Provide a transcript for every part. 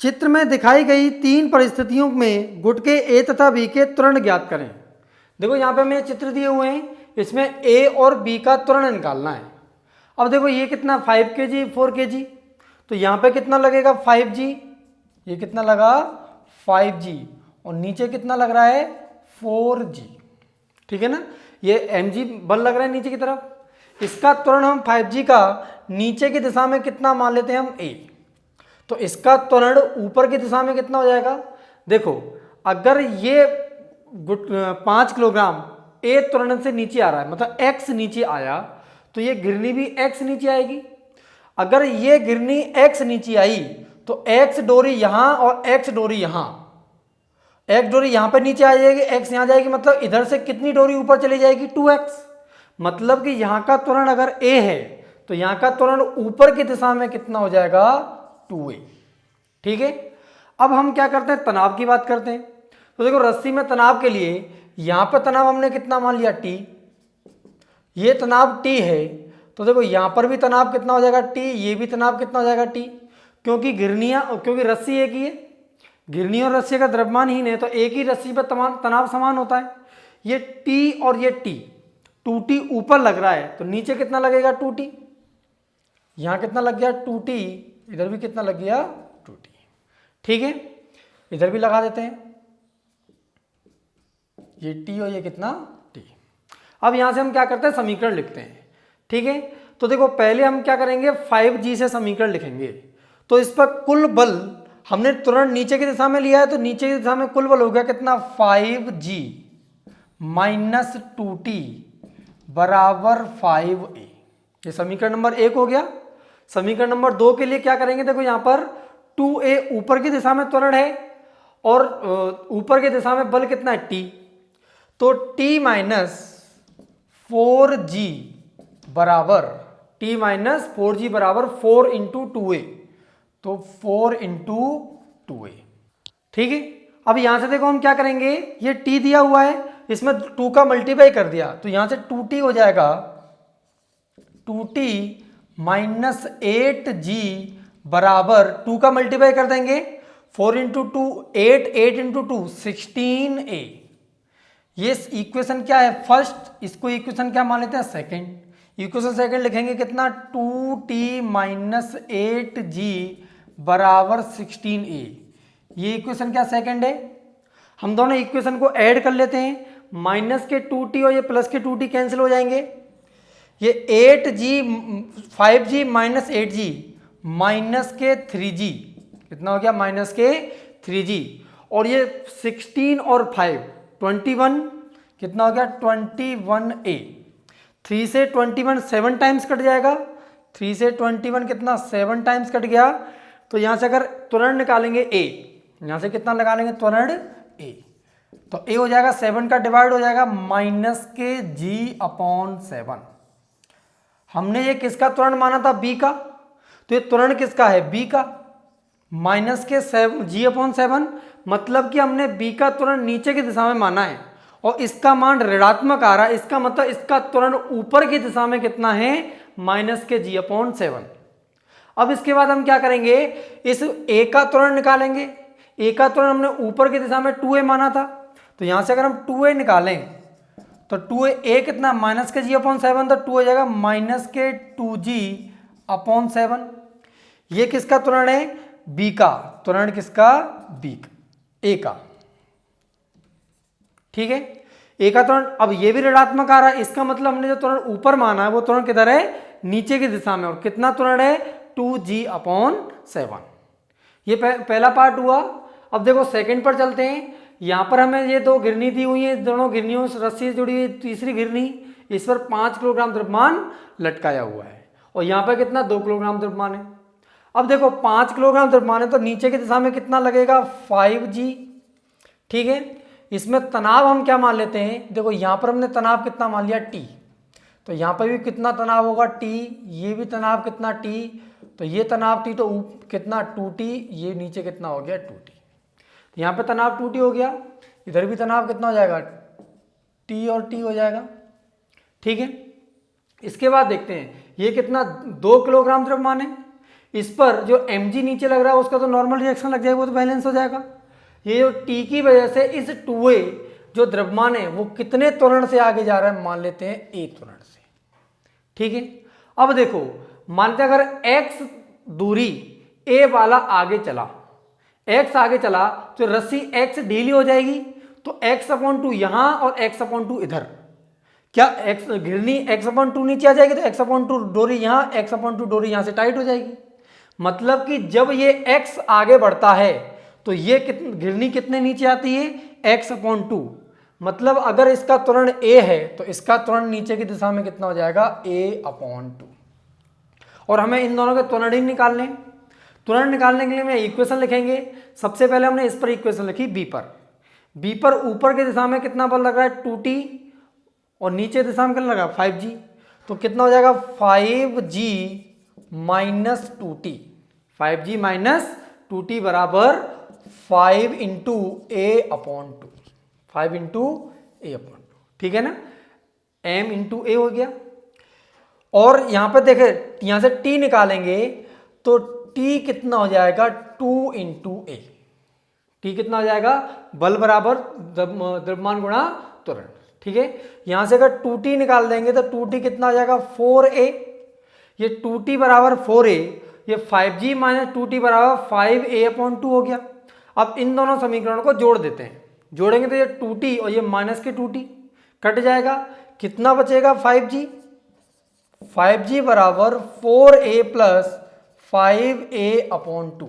चित्र में दिखाई गई तीन परिस्थितियों में गुट के ए तथा बी के त्वरण ज्ञात करें। देखो यहाँ पे हमें चित्र दिए हुए हैं, इसमें ए और बी का त्वरण निकालना है। अब देखो ये कितना 5 kg 4 kg, तो यहाँ पे कितना लगेगा 5g, ये कितना लगा 5g, और नीचे कितना लग रहा है 4g। ठीक है ना, ये mg बल लग रहा है नीचे की तरफ। इसका त्वरण हम 5g का नीचे की दिशा में कितना मान लेते हैं हम a, तो इसका त्वरण ऊपर की दिशा में कितना हो जाएगा। देखो अगर ये 5 किलोग्राम ए त्वरण से नीचे आ रहा है, मतलब x नीचे आया, तो ये घिरनी भी x नीचे आएगी। अगर ये घिरनी x नीचे आई तो x डोरी यहां और x डोरी यहां, x डोरी यहां पर नीचे आ जाएगी, x यहां जाएगी, मतलब इधर से कितनी डोरी ऊपर चली जाएगी 2x। मतलब कि यहां का त्वरण अगर a है तो यहां का त्वरण ऊपर की दिशा में कितना हो जाएगा 2a। ठीक है, अब हम क्या करते हैं, तनाव की बात करते हैं। तो देखो रस्सी में तनाव के लिए यहां पर तनाव हमने कितना मान लिया t, ये तनाव t है, तो देखो यहां पर भी तनाव कितना हो जाएगा t, ये भी तनाव कितना हो जाएगा t, क्योंकि रस्सी एक ही है, घिरनी और रस्सी का द्रव्यमान हीन है, तो एक ही रस्सी पर तनाव समान होता है। ये t और ये t, 2t ऊपर लग रहा है, तो नीचे कितना लगेगा 2t, यहां कितना लग गया 2t, इधर भी कितना लग गया 2t। ठीक है, इधर भी लगा देते हैं, ये t और ये कितना t। अब यहां से हम क्या करते हैं, समीकरण लिखते हैं। ठीक है, तो देखो पहले हम क्या करेंगे 5g से समीकरण लिखेंगे। तो इस पर कुल बल हमने तुरंत नीचे की दिशा में लिया है, तो नीचे की दिशा में कुल बल हो गया कितना 5g माइनस 2t बराबर 5a। ये समीकरण नंबर 1 हो गया। समीकरण नंबर 2 के लिए क्या करेंगे, देखो यहां पर 2a ऊपर की दिशा में त्वरण है और ऊपर की दिशा में बल कितना है t, तो t माइनस 4g बराबर t माइनस 4g बराबर 4 इंटू 2a, तो 4 इंटू 2a। ठीक है, अब यहां से देखो हम क्या करेंगे, ये t दिया हुआ है, इसमें 2 का मल्टीप्लाई कर दिया, तो यहां से 2t हो जाएगा 2t माइनस 8g बराबर 2 का मल्टीप्लाई कर देंगे, 4 इंटू 2 8, 8 इंटू 2 16a। ये इक्वेशन क्या है फर्स्ट, इसको इक्वेशन क्या मान लेते हैं सेकंड। इक्वेशन सेकंड लिखेंगे कितना 2t माइनस 8g बराबर 16a। ये इक्वेशन क्या सेकंड है। हम दोनों इक्वेशन को ऐड कर लेते हैं, माइनस के 2t और ये प्लस के 2t कैंसिल हो जाएंगे। ये 8g 5g minus 8g minus के 3g कितना हो गया माइनस के 3g, और ये 16 और 5 21 कितना हो गया 21a। 3 से 21 7 टाइम्स कट जाएगा, 3 से 21 कितना 7 टाइम्स कट गया। तो यहां से अगर त्वरण निकालेंगे a, यहां से कितना निकालेंगे त्वरण a, तो a हो जाएगा 7 का डिवाइड हो जाएगा माइनस के g अपॉन 7। हमने ये किसका त्वरण माना था b का, तो ये त्वरण किसका है b का, माइनस के g अपॉन 7, मतलब कि हमने b का त्वरण नीचे की दिशा में माना है और इसका मान ऋणात्मक आ रहा है, इसका मतलब इसका त्वरण ऊपर की दिशा में कितना है माइनस के g अपॉन 7। अब इसके बाद हम क्या करेंगे, इस a का त्वरण निकालेंगे। a का त्वरण हमने ऊपर की दिशा में 2a माना था, तो यहां से अगर हम 2a निकालें तो 2a कितना माइनस के g अपॉन 7, तो 2 हो जाएगा माइनस के 2g अपॉन 7। ये किसका त्वरण है b का, त्वरण किसका b का, a का। ठीक है, a का त्वरण, अब ये भी ऋणात्मक आ रहा है, इसका मतलब हमने जो त्वरण ऊपर माना है वो त्वरण किधर है नीचे की दिशा में, और कितना त्वरण है 2g अपॉन 7। ये पहला पार्ट हुआ। अब देखो सेकंड पर चलते हैं। यहां पर हमें ये दो घिरनी दी हुई है, दोनों घिरनियों से रस्सी से जुड़ी हुई तीसरी घिरनी, इस पर 5 किलोग्राम द्रव्यमान लटकाया हुआ है और यहां पर कितना 2 किलोग्राम द्रव्यमान है। अब देखो 5 किलोग्राम द्रव्यमान है तो नीचे की दिशा में कितना लगेगा 5g। ठीक है, इसमें तनाव हम क्या मान लेते हैं, देखो यहां पर हमने तनाव कितना मान लिया t, तो यहां पर भी कितना तनाव होगा t, ये भी तनाव कितना t, तो ये तनाव t, तो कितना 2t, ये नीचे कितना हो गया 2t, तो यहां पे तनाव 2t हो गया, इधर भी तनाव कितना हो जाएगा t और t हो जाएगा। ठीक है, इसके बाद देखते हैं ये कितना 2 किलोग्राम द्रव्यमान है, इस पर जो mg नीचे लग रहा है उसका तो नॉर्मल रिएक्शन लग जाएगा, वो तो बैलेंस हो जाएगा। ये जो t की वजह से इस 2a जो द्रव्यमान है वो कितने त्वरण से आगे जा रहा है, मान लेते हैं a त्वरण से। ठीक है, अब देखो मानते अगर x दूरी a वाला आगे चला, x आगे चला तो रस्सी x ढीली हो जाएगी, तो x/2 यहां और x/2 इधर, क्या x घिरनी x/2 नीचे आ जाएगी तो x/2 डोरी यहां, x/2 डोरी यहां से टाइट हो जाएगी। मतलब कि जब ये x आगे बढ़ता है तो ये घिरनी कितने नीचे आती है, x/2। मतलब अगर इसका त्वरण a है तो इसका त्वरण नीचे की दिशा में कितना हो जाएगा, a/2। और हमें इन दोनों के त्वरण ही निकालने हैं। त्वरण निकालने के लिए मैं इक्वेशन लिखेंगे। सबसे पहले हमने इस पर इक्वेशन लिखी, b पर ऊपर की दिशा में कितना बल लग रहा है, 2t, और नीचे दिशा में कितना लगा, 5g। तो कितना हो जाएगा, 5g minus 2t, 5g minus 2t बराबर 5 इंटू a/2, 5 इंटू a/2। ठीक है ना, m इंटू a हो गया। और यहां पर देखे यहां से t निकालेंगे तो t कितना हो जाएगा, 2 इंटू a। t कितना हो जाएगा, बल बराबर द्रव्यमान गुणा त्वरण। ठीक है, यहां से अगर 2t निकाल देंगे तो 2t कितना हो जाएगा, 4a। ये 2t बराबर 4a, ये 5g माइनस 2t बराबर 5a/2 हो गया। अब इन दोनों समीकरणों को जोड़ देते हैं। जोड़ेंगे तो ये 2t और ये माइनस के 2t कट जाएगा, कितना बचेगा, 5g। 5g बराबर 4a प्लस 5a/2।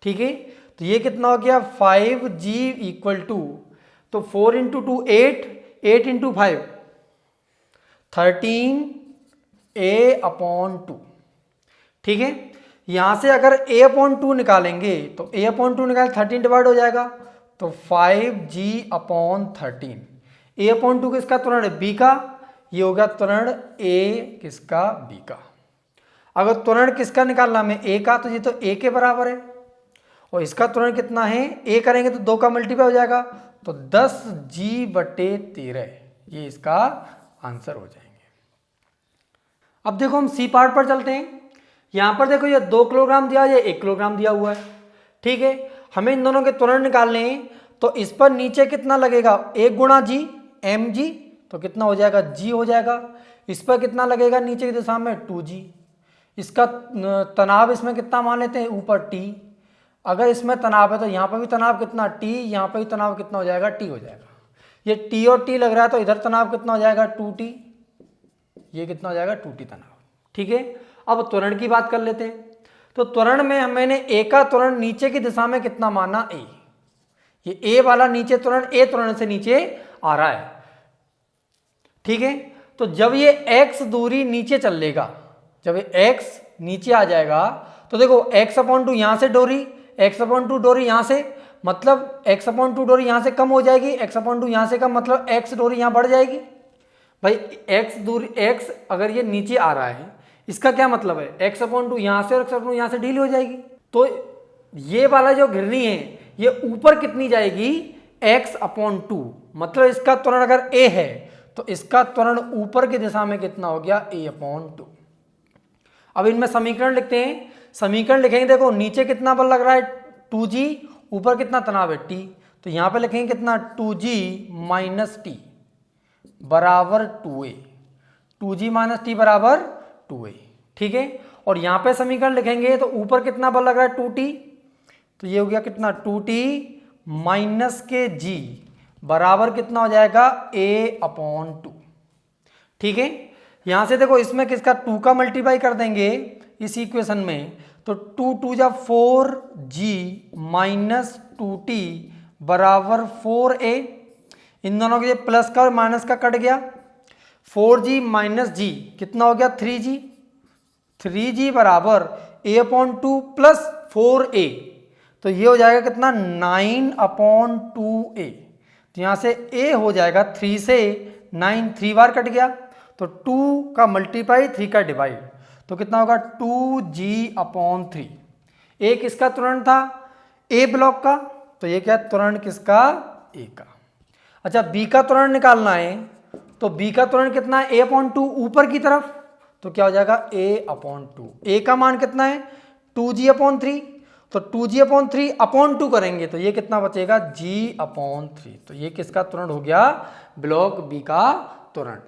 ठीक है, तो ये कितना हो गया, 5g इक्वल टू, तो 4 इंटू 2 8, 8 इंटू 5 13a/2। ठीक है, यहां से अगर a/2 निकालेंगे तो a/2 निकाल 13 डिवाइड हो जाएगा, तो 5g/13। a/2 किसका त्वरण है, b का, ये हो गया त्वरण a किसका, b का। अगर त्वरण किसका निकालना हमें, a का, तो ये तो a के बराबर है, और इसका त्वरण कितना है, a करेंगे तो 2 का मल्टीप्लाई हो जाएगा, तो 10g/13, ये इसका आंसर हो जाएंगे। अब देखो हम सी पार्ट पर चलते हैं। यहां पर देखो ये 2 किलोग्राम दिया है, 1 किलोग्राम दिया हुआ है। ठीक है, हमें इन दोनों के त्वरण निकालने हैं, तो इस पर नीचे कितना लगेगा, 1 गुणा g, mg, तो कितना हो जाएगा, g हो जाएगा। इस पर कितना लगेगा नीचे की दिशा में, 2g। इसका तनाव इसमें कितना मान लेते हैं, ऊपर t। अगर इसमें तनाव है तो यहाँ पर भी तनाव कितना, t, यहाँ पर भी तनाव कितना हो जाएगा, t हो जाएगा। ये t और t लग रहा है तो इधर तनाव कितना हो जाएगा, 2t, ये कितना हो जाएगा, 2t तनाव। ठीक है, अब त्वरण की बात कर लेते हैं। तो त्वरण में मैंने a का त्वरण नीचे की दिशा में कितना माना, a। ये a वाला नीचे त्वरण a त्वरण से नीचे आ रहा है। ठीक है, तो जब ये x दूरी नीचे चल लेगा, जब ये x नीचे आ जाएगा तो देखो x/2 यहां से डोरी, x/2 डोरी यहां से, मतलब x/2 डोरी यहां से कम हो जाएगी, x/2 यहां से कम, मतलब x डोरी यहां बढ़ जाएगी। भाई x दूरी, x अगर ये नीचे आ रहा है इसका क्या मतलब है, x/2 यहां से और x/2 यहां से ढीली हो जाएगी। तो ये वाला जो घिरनी है ये ऊपर कितनी जाएगी, x/2। मतलब इसका त्वरण अगर a है तो इसका त्वरण ऊपर की दिशा में कितना हो गया, a/2। अब इनमें समीकरण लिखते हैं। समीकरण लिखेंगे, देखो नीचे कितना बल लग रहा है, 2g, ऊपर कितना तनाव है, t। तो यहां पे लिखेंगे कितना, 2g माइनस t बराबर 2a, 2g माइनस t बराबर 2a। ठीक है, और यहां पे समीकरण लिखेंगे तो ऊपर कितना बल लग रहा है, 2t, तो ये हो गया कितना, 2t माइनस के g बराबर कितना हो जाएगा, a/2। ठीक है, यहां से देखो इसमें किसका 2 का मल्टीप्लाई कर देंगे इस इक्वेशन में, तो 2 2 जा 4g माइनस 2t बराबर 4a। इन दोनों के प्लस का और माइनस का कट गया, 4g माइनस g कितना हो गया, 3g, 3g बराबर a/2 प्लस 4a, तो ये हो जाएगा कितना, 9/2a। तो यहां से a हो जाएगा 3 से 9, 3 बार कट गया, तो 2 का मल्टीप्लाई 3 का डिवाइड, तो कितना होगा, 2g/3। एक इसका त्वरण था a ब्लॉक का, तो ये क्या त्वरण किसका, a का। अच्छा b का त्वरण निकालना है, तो b का त्वरण कितना है, a/2 ऊपर की तरफ, तो क्या हो जाएगा a/2। a का मान कितना है, 2g/3, तो 2g/3 अपॉन 2 करेंगे तो ये कितना बचेगा, g/3। तो ये किसका त्वरण हो गया, ब्लॉक बी का त्वरण।